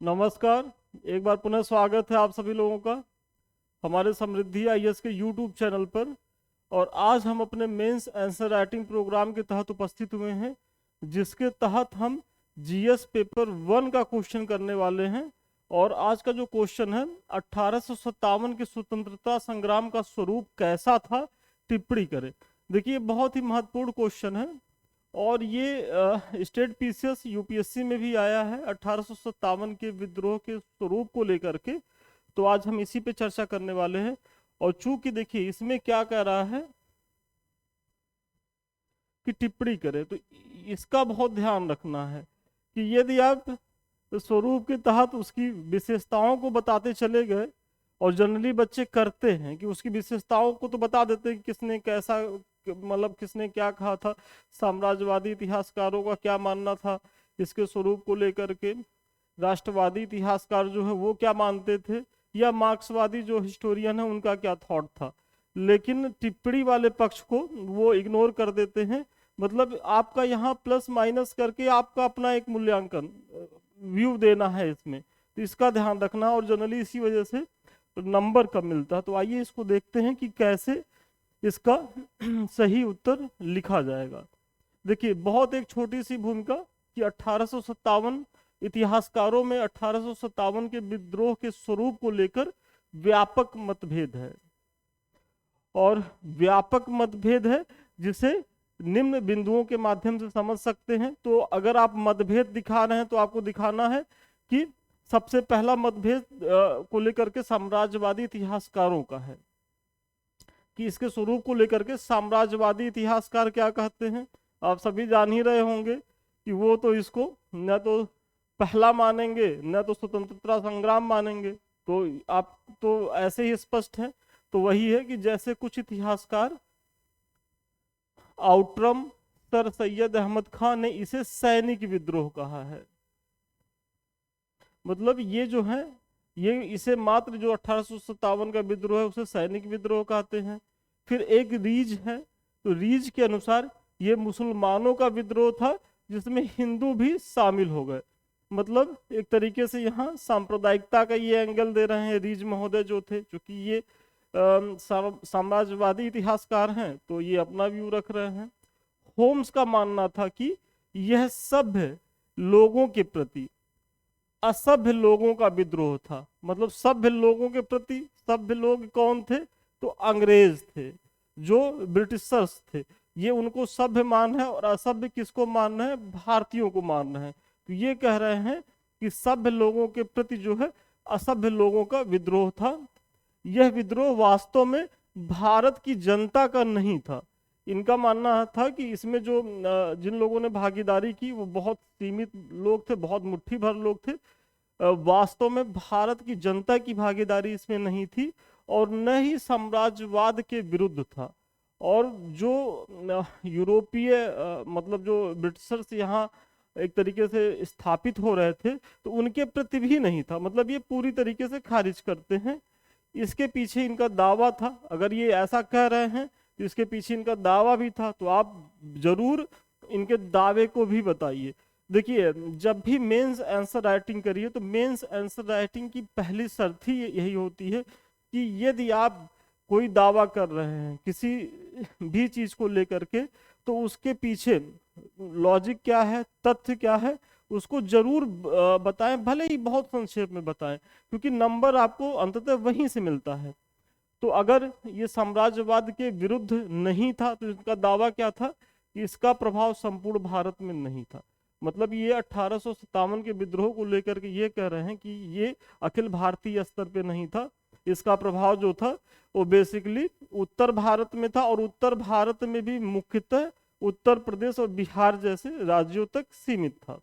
नमस्कार। एक बार पुनः स्वागत है आप सभी लोगों का हमारे समृद्धि आईएएस के यूट्यूब चैनल पर। और आज हम अपने मेंस आंसर राइटिंग प्रोग्राम के तहत उपस्थित हुए हैं, जिसके तहत हम जीएस पेपर 1 का क्वेश्चन करने वाले हैं। और आज का जो क्वेश्चन है, 1857 के स्वतंत्रता संग्राम का स्वरूप कैसा था, टिप्पणी करें। देखिए, बहुत ही महत्वपूर्ण क्वेश्चन है और ये स्टेट पीसीएस यूपीएससी में भी आया है 1857 के विद्रोह के स्वरूप को लेकर के। तो आज हम इसी पे चर्चा करने वाले हैं। और चूंकि देखिए इसमें क्या कह रहा है कि टिप्पणी करें, तो इसका बहुत ध्यान रखना है कि यदि आप स्वरूप के तहत उसकी विशेषताओं को बताते चले गए, और जनरली बच्चे करते हैं कि उसकी विशेषताओं को तो बता देते हैं कि किसने कैसा, मतलब किसने क्या कहा था, साम्राज्यवादी इतिहासकारों का क्या मानना था इसके स्वरूप को लेकर के, राष्ट्रवादी इतिहासकार जो है वो क्या मानते थे, या मार्क्सवादी जो हिस्टोरियन है उनका क्या थॉट था। लेकिन टिप्पणी वाले पक्ष को वो इग्नोर कर देते हैं। मतलब आपका यहाँ प्लस माइनस करके आपका अपना एक मूल्यांकन व्यू देना है इसमें, तो इसका ध्यान रखना। और जनरली इसी वजह से नंबर कम मिलता है। तो आइए इसको देखते हैं कि कैसे इसका सही उत्तर लिखा जाएगा। देखिए, बहुत एक छोटी सी भूमिका कि 1857 इतिहासकारों में 1857 के विद्रोह के स्वरूप को लेकर व्यापक मतभेद है। और व्यापक मतभेद है जिसे निम्न बिंदुओं के माध्यम से समझ सकते हैं। तो अगर आप मतभेद दिखा रहे हैं तो आपको दिखाना है कि सबसे पहला मतभेद को लेकर के साम्राज्यवादी इतिहासकारों का है, कि इसके स्वरूप को लेकर के साम्राज्यवादी इतिहासकार क्या कहते हैं। आप सभी जान ही रहे होंगे कि वो तो इसको न तो पहला मानेंगे न तो स्वतंत्रता संग्राम मानेंगे। तो आप तो ऐसे ही स्पष्ट है। तो वही है कि जैसे कुछ इतिहासकार, आउटरम सर सैयद अहमद खान ने इसे सैनिक विद्रोह कहा है। मतलब ये जो है, ये इसे मात्र जो 1857 का विद्रोह है उसे सैनिक विद्रोह कहते हैं। फिर एक रीज है, तो रीज के अनुसार ये मुसलमानों का विद्रोह था जिसमें हिंदू भी शामिल हो गए। मतलब एक तरीके से यहाँ सांप्रदायिकता का ये एंगल दे रहे हैं रीज महोदय जो थे, क्योंकि ये साम्राज्यवादी इतिहासकार हैं तो ये अपना व्यू रख रहे हैं। होम्स का मानना था कि यह सभ्य लोगों के प्रति असभ्य लोगों का विद्रोह था। मतलब सभ्य लोगों के प्रति, सभ्य लोग कौन थे, तो अंग्रेज थे, जो ब्रिटिशर्स थे, ये उनको सभ्य मान है। और असभ्य किसको मान रहे हैं, भारतीयों को मान रहे हैं। तो ये कह रहे हैं कि सभ्य लोगों के प्रति जो है असभ्य लोगों का विद्रोह था। यह विद्रोह वास्तव में भारत की जनता का नहीं था। इनका मानना था कि इसमें जो जिन लोगों ने भागीदारी की वो बहुत सीमित लोग थे, बहुत मुट्ठी भर लोग थे। वास्तव में भारत की जनता की भागीदारी इसमें नहीं थी, और न ही साम्राज्यवाद के विरुद्ध था। और जो यूरोपीय मतलब जो ब्रिटिशर्स यहाँ एक तरीके से स्थापित हो रहे थे, तो उनके प्रति भी नहीं था। मतलब ये पूरी तरीके से खारिज करते हैं। इसके पीछे इनका दावा था, अगर ये ऐसा कह रहे हैं तो इसके पीछे इनका दावा भी था। तो आप जरूर इनके दावे को भी बताइए। देखिए, जब भी मेंस आंसर राइटिंग करिए तो मेंस आंसर राइटिंग की पहली शर्त ही यही होती है कि यदि आप कोई दावा कर रहे हैं किसी भी चीज को लेकर के, तो उसके पीछे लॉजिक क्या है, तथ्य क्या है, उसको जरूर बताएं, भले ही बहुत संक्षेप में बताएं, क्योंकि नंबर आपको अंततः वहीं से मिलता है। तो अगर ये साम्राज्यवाद के विरुद्ध नहीं था तो इसका दावा क्या था कि इसका प्रभाव संपूर्ण भारत में नहीं था। मतलब ये 1857 के विद्रोह को लेकर के ये कह रहे हैं कि ये अखिल भारतीय स्तर पे नहीं था। इसका प्रभाव जो था वो बेसिकली उत्तर भारत में था, और उत्तर भारत में भी मुख्यतः उत्तर प्रदेश और बिहार जैसे राज्यों तक सीमित था।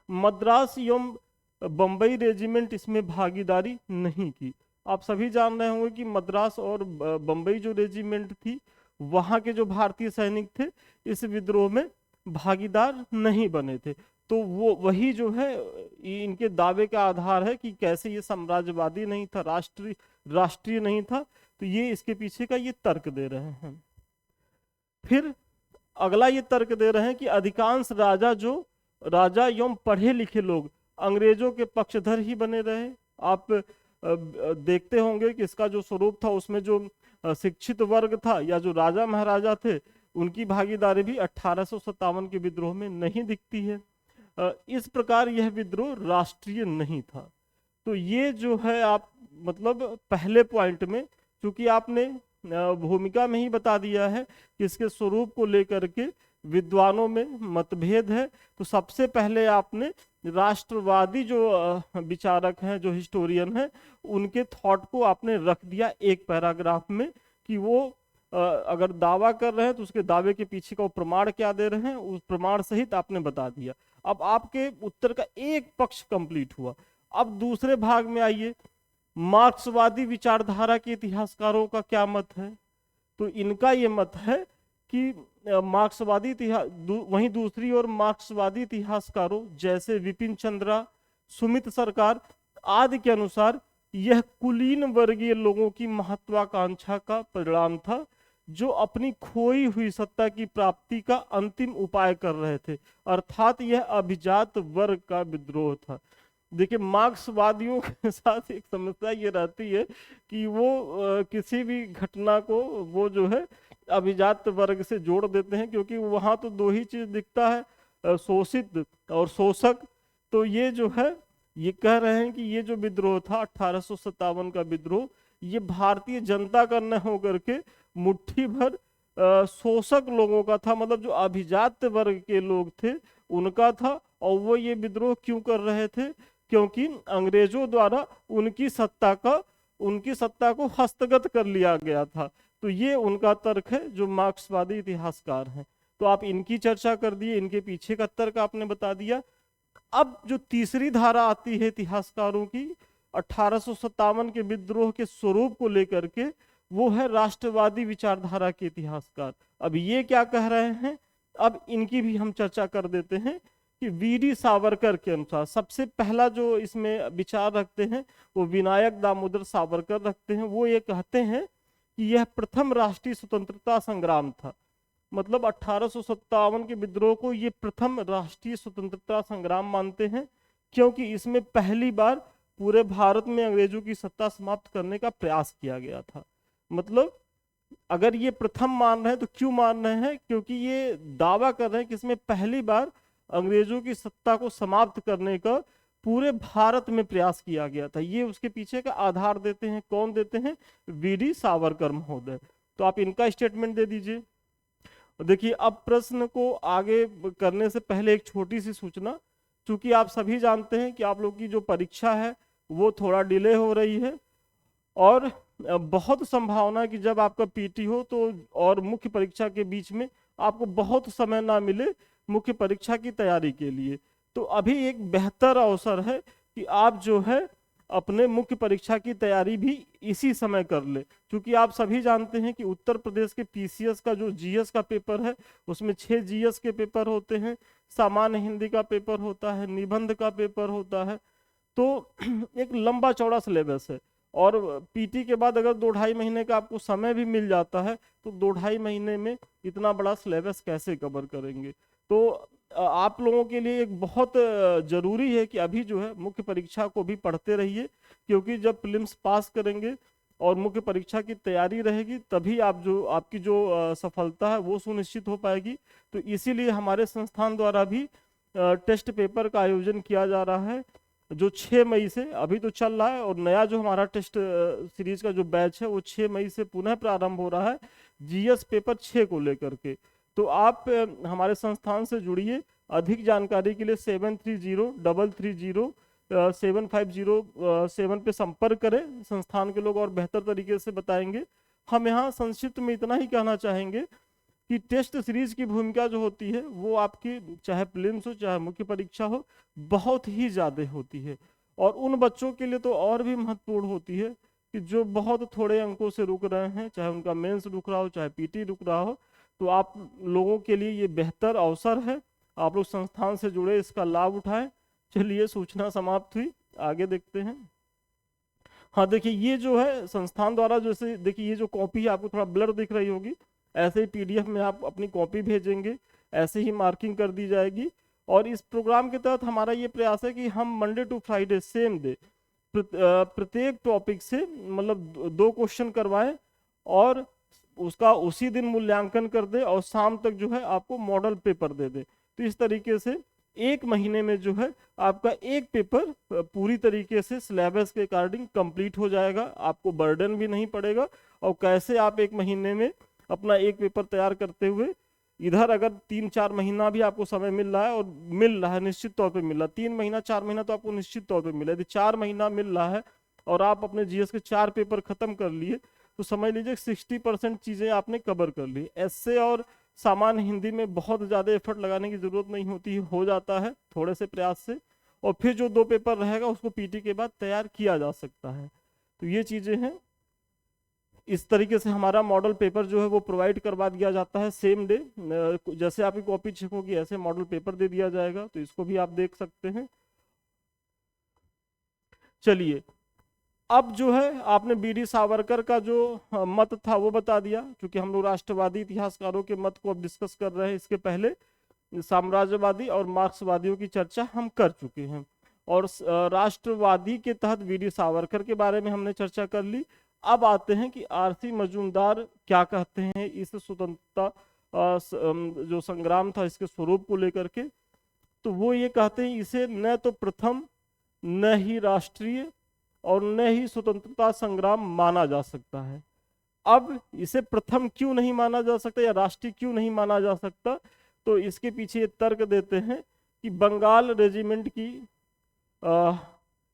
मद्रास एवं बंबई रेजिमेंट इसमें भागीदारी नहीं की। आप सभी जान रहे होंगे कि मद्रास और बंबई जो रेजिमेंट थी, वहां के जो भारतीय सैनिक थे इस विद्रोह में भागीदार नहीं बने थे। तो वो वही जो है इनके दावे का आधार है कि कैसे ये साम्राज्यवादी नहीं था, राष्ट्रीय नहीं था। तो ये इसके पीछे का ये तर्क दे रहे हैं। फिर अगला ये तर्क दे रहे हैं कि अधिकांश राजा एवं पढ़े लिखे लोग अंग्रेजों के पक्षधर ही बने रहे। आप देखते होंगे कि इसका जो स्वरूप था उसमें जो शिक्षित वर्ग था या जो राजा महाराजा थे उनकी भागीदारी भी 1857 के विद्रोह में नहीं दिखती है। इस प्रकार यह विद्रोह राष्ट्रीय नहीं था। तो ये जो है आप मतलब पहले पॉइंट में, चूंकि आपने भूमिका में ही बता दिया है कि इसके स्वरूप को लेकर के विद्वानों में मतभेद है, तो सबसे पहले आपने राष्ट्रवादी जो विचारक हैं, जो हिस्टोरियन हैं, उनके थॉट को आपने रख दिया एक पैराग्राफ में कि वो अगर दावा कर रहे हैं तो उसके दावे के पीछे का वो प्रमाण क्या दे रहे हैं, उस प्रमाण सहित आपने बता दिया। अब आपके उत्तर का एक पक्ष कंप्लीट हुआ। अब दूसरे भाग में आइए, मार्क्सवादी विचारधारा के इतिहासकारों का क्या मत है। तो इनका ये मत है कि मार्क्सवादी इतिहास वहीं दूसरी ओर मार्क्सवादी इतिहासकारों जैसे विपिन चंद्रा, सुमित सरकार आदि के अनुसार यह कुलीन वर्गीय लोगों की महत्वाकांक्षा का परिणाम था, जो अपनी खोई हुई सत्ता की प्राप्ति का अंतिम उपाय कर रहे थे, अर्थात यह अभिजात वर्ग का विद्रोह था। देखिए, मार्क्सवादियों के साथ एक समस्या ये रहती है कि वो किसी भी घटना को वो जो है अभिजात वर्ग से जोड़ देते हैं, क्योंकि वहां तो दो ही चीज दिखता है, शोषित और शोषक। तो ये जो है ये कह रहे हैं कि ये जो विद्रोह था 1857 का विद्रोह, ये भारतीय जनता का न होकर के मुट्ठी भर शोषक लोगों का था, मतलब जो अभिजात वर्ग के लोग थे उनका था। और वो ये विद्रोह क्यों कर रहे थे, क्योंकि अंग्रेजों द्वारा उनकी सत्ता को हस्तगत कर लिया गया था। तो ये उनका तर्क है, जो मार्क्सवादी इतिहासकार हैं। तो आप इनकी चर्चा कर दिए, इनके पीछे का तर्क आपने बता दिया। अब जो तीसरी धारा आती है इतिहासकारों की 1857 के विद्रोह के स्वरूप को लेकर के, वो है राष्ट्रवादी विचारधारा के इतिहासकार। अब ये क्या कह रहे हैं, अब इनकी भी हम चर्चा कर देते हैं कि वीडी सावरकर के अनुसार सबसे पहला जो इसमें विचार रखते हैं वो विनायक दामोदर सावरकर रखते हैं। वो ये कहते हैं कि यह प्रथम राष्ट्रीय स्वतंत्रता संग्राम था, मतलब 1857 के विद्रोह को ये प्रथम राष्ट्रीय स्वतंत्रता संग्राम मानते हैं, क्योंकि इसमें पहली बार पूरे भारत में अंग्रेजों की सत्ता समाप्त करने का प्रयास किया गया था। मतलब अगर ये प्रथम मान रहे हैं तो क्यों मान रहे हैं, क्योंकि ये दावा कर रहे हैं कि इसमें पहली बार अंग्रेजों की सत्ता को समाप्त करने का पूरे भारत में प्रयास किया गया था। ये उसके पीछे का आधार देते हैं। कौन देते हैं? वीडी सावरकर महोदय। तो आप इनका स्टेटमेंट दे दीजिए। देखिए, अब प्रश्न को आगे करने से पहले एक छोटी सी सूचना, क्योंकि आप सभी जानते हैं कि आप लोग की जो परीक्षा है वो थोड़ा डिले हो रही है, और बहुत संभावना है कि जब आपका पीटी हो तो और मुख्य परीक्षा के बीच में आपको बहुत समय ना मिले मुख्य परीक्षा की तैयारी के लिए। तो अभी एक बेहतर अवसर है कि आप जो है अपने मुख्य परीक्षा की तैयारी भी इसी समय कर ले, क्योंकि आप सभी जानते हैं कि उत्तर प्रदेश के पीसीएस का जो जीएस का पेपर है उसमें 6 जीएस के पेपर होते हैं, सामान्य हिंदी का पेपर होता है, निबंध का पेपर होता है। तो एक लंबा चौड़ा सिलेबस है, और पीटी के बाद अगर 2-2.5 महीने का आपको समय भी मिल जाता है तो 2-2.5 महीने में इतना बड़ा सिलेबस कैसे कवर करेंगे। तो आप लोगों के लिए एक बहुत जरूरी है कि अभी जो है मुख्य परीक्षा को भी पढ़ते रहिए, क्योंकि जब प्रीलिम्स पास करेंगे और मुख्य परीक्षा की तैयारी रहेगी तभी आपकी जो सफलता है वो सुनिश्चित हो पाएगी। तो इसीलिए हमारे संस्थान द्वारा भी टेस्ट पेपर का आयोजन किया जा रहा है, जो 6 मई से अभी तो चल रहा है, और नया जो हमारा टेस्ट सीरीज का जो बैच है वो 6 मई से पुनः प्रारंभ हो रहा है जीएस पेपर 6 को लेकर के। तो आप हमारे संस्थान से जुड़िए। अधिक जानकारी के लिए 73030750 पे संपर्क करें। संस्थान के लोग और बेहतर तरीके से बताएंगे। हम यहाँ संक्षिप्त में इतना ही कहना चाहेंगे कि टेस्ट सीरीज की भूमिका जो होती है वो आपकी चाहे प्रीलिम्स हो चाहे मुख्य परीक्षा हो बहुत ही ज़्यादा होती है, और उन बच्चों के लिए तो और भी महत्वपूर्ण होती है कि जो बहुत थोड़े अंकों से रुक रहे हैं, चाहे उनका मेंस रुक रहा हो चाहे पीटी रुक रहा हो। तो आप लोगों के लिए ये बेहतर अवसर है, आप लोग संस्थान से जुड़े, इसका लाभ उठाएं। चलिए, सूचना समाप्त हुई, आगे देखते हैं। हाँ, देखिए ये जो है संस्थान द्वारा, जैसे देखिए ये जो कॉपी है आपको थोड़ा ब्लर दिख रही होगी, ऐसे ही पीडीएफ में आप अपनी कॉपी भेजेंगे, ऐसे ही मार्किंग कर दी जाएगी। और इस प्रोग्राम के तहत हमारा ये प्रयास है कि हम Monday to Friday same day प्रत्येक टॉपिक से मतलब 2 क्वेश्चन करवाएं और उसका उसी दिन मूल्यांकन कर दे और शाम तक जो है आपको मॉडल पेपर दे दे। तो इस तरीके से 1 महीने में जो है आपका एक पेपर पूरी तरीके से सिलेबस के अकॉर्डिंग कंप्लीट हो जाएगा, आपको बर्डन भी नहीं पड़ेगा। और कैसे आप 1 महीने में अपना एक पेपर तैयार करते हुए इधर अगर 3-4 महीना भी आपको समय मिल रहा है, और मिल रहा है निश्चित तौर पे मिल रहा है, 3 महीना 4 महीना तो आपको निश्चित तौर पे मिला है, यदि 4 महीना मिल रहा है और आप अपने जीएस के 4 पेपर खत्म कर लिए तो समझ लीजिए 60% चीजें आपने कवर कर ली। ऐसे और सामान्य हिंदी में बहुत ज्यादा एफर्ट लगाने की जरूरत नहीं होती, हो जाता है थोड़े से प्रयास से, और फिर जो 2 पेपर रहेगा उसको पीटी के बाद तैयार किया जा सकता है। तो ये चीजें हैं। इस तरीके से हमारा मॉडल पेपर जो है वो प्रोवाइड करवा दिया जाता है सेम डे। जैसे आपकी कॉपी चेक होगी ऐसे मॉडल पेपर दे दिया जाएगा, तो इसको भी आप देख सकते हैं। चलिए, अब जो है आपने बीडी सावरकर का जो मत था वो बता दिया, क्योंकि हम लोग राष्ट्रवादी इतिहासकारों के मत को अब डिस्कस कर रहे हैं। इसके पहले साम्राज्यवादी और मार्क्सवादियों की चर्चा हम कर चुके हैं, और राष्ट्रवादी के तहत बीडी सावरकर के बारे में हमने चर्चा कर ली। अब आते हैं कि आरसी मजूमदार क्या कहते हैं इस स्वतंत्रता जो संग्राम था इसके स्वरूप को लेकर के। तो वो ये कहते हैं इसे न तो प्रथम, न ही राष्ट्रीय और न ही स्वतंत्रता संग्राम माना जा सकता है। अब इसे प्रथम क्यों नहीं माना जा सकता या राष्ट्रीय क्यों नहीं माना जा सकता, तो इसके पीछे ये तर्क देते हैं कि बंगाल रेजिमेंट की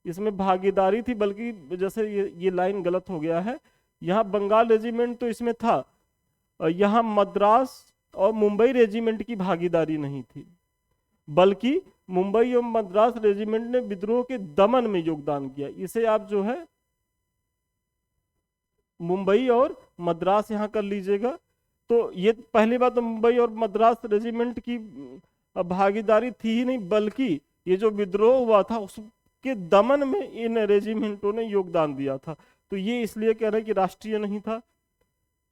इसमें भागीदारी थी, बल्कि जैसे ये लाइन गलत हो गया है, यहाँ बंगाल रेजिमेंट तो इसमें था, यहाँ मद्रास और मुंबई रेजिमेंट की भागीदारी नहीं थी, बल्कि मुंबई और मद्रास रेजिमेंट ने विद्रोह के दमन में योगदान किया। इसे आप जो है मुंबई और मद्रास यहाँ कर लीजिएगा। तो ये पहली बात तो मुंबई और मद्रास रेजिमेंट की भागीदारी थी ही नहीं, बल्कि ये जो विद्रोह हुआ था उसके दमन में इन रेजिमेंटों ने योगदान दिया था। तो ये इसलिए कह रहे हैं कि राष्ट्रीय नहीं था।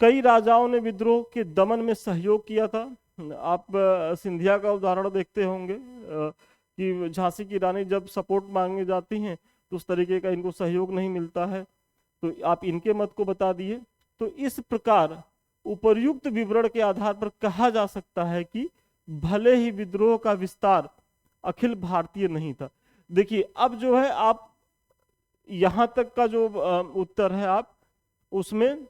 कई राजाओं ने विद्रोह के दमन में सहयोग किया था। आप सिंधिया का उदाहरण देखते होंगे कि झांसी की रानी जब सपोर्ट मांगने जाती हैं तो उस तरीके का इनको सहयोग नहीं मिलता है, तो आप इनके मत को बता दिए। तो इस प्रकार उपर्युक्त विवरण के आधार पर कहा जा सकता है कि भले ही विद्रोह का विस्तार अखिल भारतीय नहीं था। देखिए, अब जो है आप यहाँ तक का जो उत्तर है आप उसमें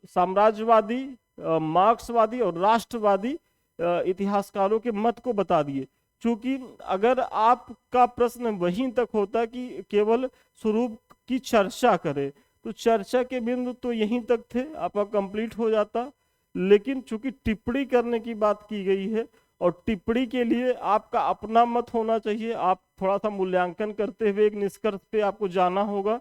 साम्राज्यवादी, मार्क्सवादी और राष्ट्रवादी इतिहासकारों के मत को बता दिए। क्योंकि अगर आपका प्रश्न वहीं तक होता कि केवल स्वरूप की चर्चा करें, तो चर्चा के बिंदु तो यहीं तक थे, आपका कंप्लीट हो जाता। लेकिन चूंकि टिप्पणी करने की बात की गई है और टिप्पणी के लिए आपका अपना मत होना चाहिए, आप थोड़ा सा मूल्यांकन करते हुए एक निष्कर्ष पे आपको जाना होगा।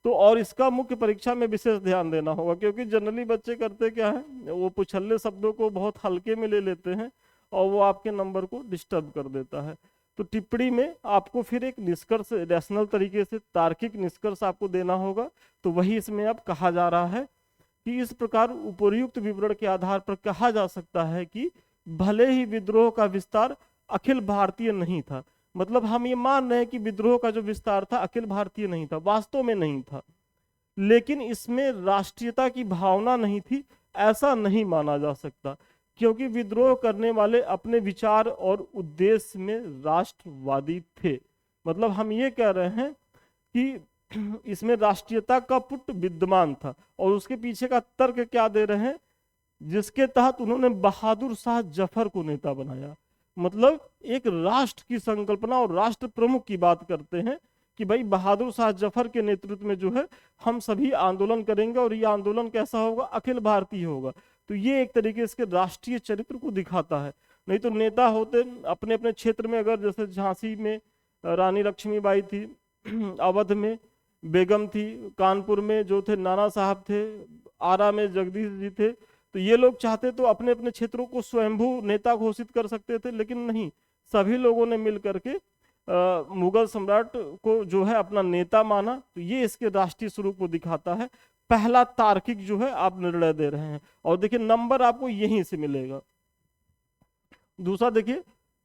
तो और इसका मुख्य परीक्षा में विशेष ध्यान देना होगा, क्योंकि जनरली बच्चे करते क्या है, वो पुछल्ले शब्दों को बहुत हल्के में ले लेते हैं और वो आपके नंबर को डिस्टर्ब कर देता है। तो टिप्पणी में आपको फिर एक निष्कर्ष रैशनल तरीके से तार्किक निष्कर्ष आपको देना होगा। तो वही इसमें अब कहा जा रहा है कि इस प्रकार उपर्युक्त विवरण के आधार पर कहा जा सकता है कि भले ही विद्रोह का विस्तार अखिल भारतीय नहीं था, मतलब हम ये मान रहे हैं कि विद्रोह का जो विस्तार था अखिल भारतीय नहीं था, वास्तव में नहीं था, लेकिन इसमें राष्ट्रीयता की भावना नहीं थी, ऐसा नहीं माना जा सकता, क्योंकि विद्रोह करने वाले अपने विचार और उद्देश्य में राष्ट्रवादी थे। मतलब हम ये कह रहे हैं कि इसमें राष्ट्रीयता का पुट विद्यमान था। और उसके पीछे का तर्क क्या दे रहे हैं, जिसके तहत उन्होंने बहादुर शाह जफर को नेता बनाया। मतलब एक राष्ट्र की संकल्पना और राष्ट्र प्रमुख की बात करते हैं कि भाई बहादुर शाह जफर के नेतृत्व में जो है हम सभी आंदोलन करेंगे और ये आंदोलन कैसा होगा, अखिल भारतीय होगा। तो ये एक तरीके से राष्ट्रीय चरित्र को दिखाता है। नहीं तो नेता होते अपने अपने क्षेत्र में, अगर जैसे झांसी में रानी लक्ष्मीबाई थी, अवध में बेगम थी, कानपुर में जो थे नाना साहब थे, आरा में जगदीश जी थे, तो ये लोग चाहते तो अपने अपने क्षेत्रों को स्वयंभू नेता घोषित कर सकते थे, लेकिन नहीं, सभी लोगों ने मिल करके मुगल सम्राट को जो है अपना नेता माना। तो ये इसके राष्ट्रीय स्वरूप को दिखाता है। पहला तार्किक जो है आप निर्णय दे रहे हैं, और देखिए नंबर आपको यहीं से मिलेगा। दूसरा देखिए,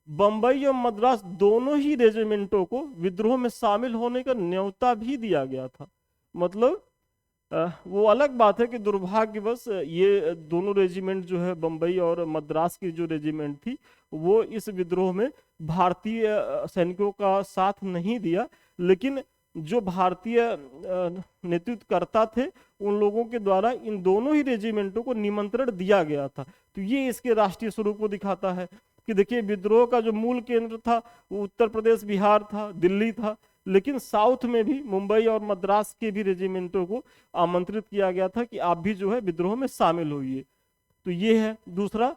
बंबई और मद्रास दोनों ही रेजिमेंटों को विद्रोह में शामिल होने का न्योता भी दिया गया था। मतलब वो अलग बात है कि दुर्भाग्यवश ये दोनों रेजिमेंट जो है, बंबई और मद्रास की जो रेजिमेंट थी, वो इस विद्रोह में भारतीय सैनिकों का साथ नहीं दिया। लेकिन जो भारतीय नेतृत्वकर्ता थे, उन लोगों के द्वारा इन दोनों ही रेजिमेंटों को निमंत्रण दिया गया था। तो ये इसके राष्ट्रीय स्वरूप को दिखाता है कि देखिए, विद्रोह का जो मूल केंद्र था वो उत्तर प्रदेश, बिहार था, दिल्ली था, लेकिन साउथ में भी मुंबई और मद्रास के भी रेजिमेंटों को आमंत्रित किया गया था कि आप भी जो है विद्रोह में शामिल होइए। तो ये है। दूसरा,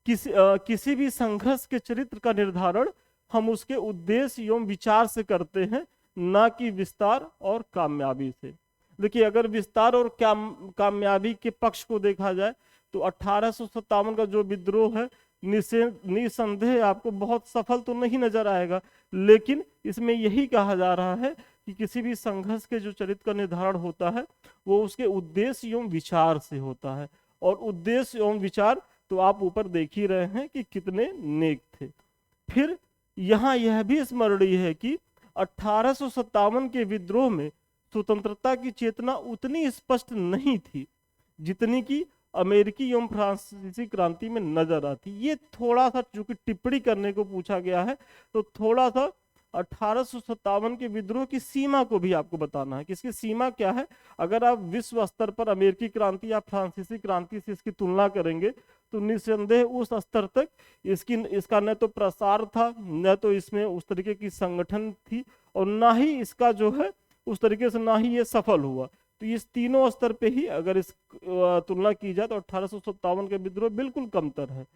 किसी भी संघर्ष के चरित्र का निर्धारण हम उसके उद्देश्य एवं विचार से करते हैं, ना कि विस्तार और कामयाबी से। देखिए, अगर विस्तार और कामयाबी के पक्ष को देखा जाए तो 1857 का जो विद्रोह है, निसंदेह आपको बहुत सफल तो नहीं नजर आएगा, लेकिन इसमें यही कहा जा रहा है कि किसी भी संघर्ष के जो चरित्र का निर्धारण होता है वो उसके उद्देश्य एवं विचार से होता है। और उद्देश्य एवं विचार तो आप ऊपर देख ही रहे हैं कि कितने नेक थे। फिर यहाँ यह भी स्मरणीय है कि 1857 के विद्रोह में स्वतंत्रता की चेतना उतनी स्पष्ट नहीं थी जितनी कि अमेरिकी एवं फ्रांसीसी क्रांति में नजर आती। ये थोड़ा सा, चूंकि टिप्पणी करने को पूछा गया है, तो थोड़ा सा 1857 के विद्रोह की सीमा को भी आपको बताना है कि इसकी सीमा क्या है। अगर आप विश्व स्तर पर अमेरिकी क्रांति या फ्रांसीसी क्रांति से इसकी तुलना करेंगे तो निस्संदेह उस स्तर तक इसका न तो प्रसार था, न तो इसमें उस तरीके की संगठन थी, और ना ही इसका जो है उस तरीके से, ना ही ये सफल हुआ। तो इस तीनों स्तर पे ही अगर इस तुलना की जाए तो 1857 के विद्रोह बिल्कुल कमतर है।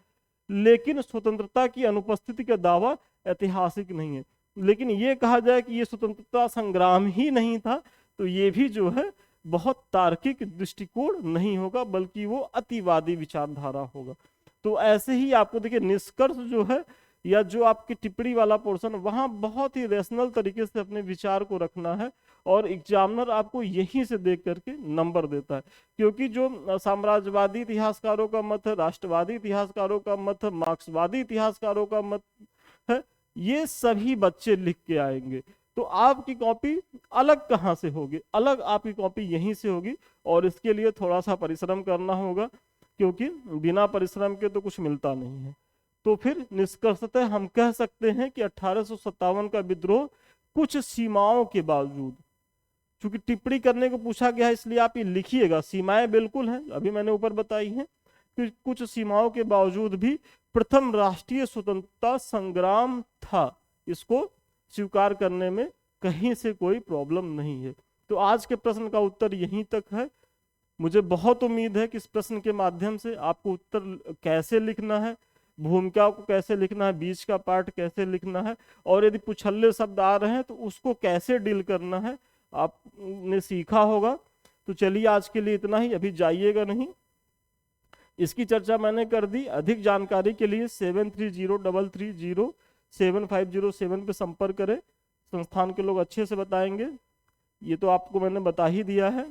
लेकिन स्वतंत्रता की अनुपस्थिति का दावा ऐतिहासिक नहीं है। लेकिन ये कहा जाए कि ये स्वतंत्रता संग्राम ही नहीं था, तो ये भी जो है बहुत तार्किक दृष्टिकोण नहीं होगा, बल्कि वो अतिवादी विचारधारा होगा। तो ऐसे ही आपको देखिए, निष्कर्ष जो है या जो आपकी टिप्पणी वाला पोर्शन, वहां बहुत ही रेशनल तरीके से अपने विचार को रखना है, और एग्जामिनर आपको यहीं से देख करके नंबर देता है। क्योंकि जो साम्राज्यवादी इतिहासकारों का मत है, राष्ट्रवादी इतिहासकारों का मत है, मार्क्सवादी इतिहासकारों का मत है, ये सभी बच्चे लिख के आएंगे। तो आपकी कॉपी अलग कहाँ से होगी? अलग आपकी कॉपी यहीं से होगी, और इसके लिए थोड़ा सा परिश्रम करना होगा, क्योंकि बिना परिश्रम के तो कुछ मिलता नहीं है। तो फिर निष्कर्षतः हम कह सकते हैं कि 1857 का विद्रोह कुछ सीमाओं के बावजूद, चूंकि टिप्पणी करने को पूछा गया है इसलिए आप ये लिखिएगा, सीमाएं बिल्कुल हैं, अभी मैंने ऊपर बताई हैं, कि कुछ सीमाओं के बावजूद भी प्रथम राष्ट्रीय स्वतंत्रता संग्राम था। इसको स्वीकार करने में कहीं से कोई प्रॉब्लम नहीं है। तो आज के प्रश्न का उत्तर यहीं तक है। मुझे बहुत उम्मीद है कि इस प्रश्न के माध्यम से आपको उत्तर कैसे लिखना है, भूमिका को कैसे लिखना है, बीच का पार्ट कैसे लिखना है, और यदि पुछल्ले शब्द आ रहे हैं तो उसको कैसे डील करना है, आपने सीखा होगा। तो चलिए, आज के लिए इतना ही, अभी जाइएगा नहीं। इसकी चर्चा मैंने कर दी। अधिक जानकारी के लिए 7303307507 पे संपर्क करें। संस्थान के लोग अच्छे से बताएंगे। ये तो आपको मैंने बता ही दिया है।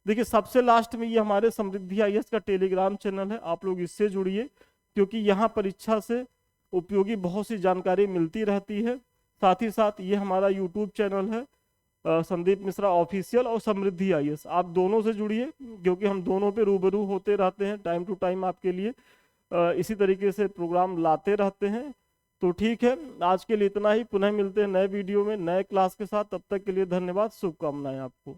देखिए, सबसे लास्ट में ये हमारे समृद्धि IAS का टेलीग्राम चैनल है, आप लोग इससे जुड़िए, क्योंकि यहाँ परीक्षा से उपयोगी बहुत सी जानकारी मिलती रहती है। साथ ही साथ ये हमारा यूट्यूब चैनल है, संदीप मिश्रा ऑफिशियल और समृद्धि IAS, आप दोनों से जुड़िए, क्योंकि हम दोनों पे रूबरू होते रहते हैं, टाइम टू टाइम आपके लिए इसी तरीके से प्रोग्राम लाते रहते हैं। तो ठीक है, आज के लिए इतना ही। पुनः मिलते हैं नए वीडियो में, नए क्लास के साथ। तब तक के लिए धन्यवाद, शुभकामनाएं आपको।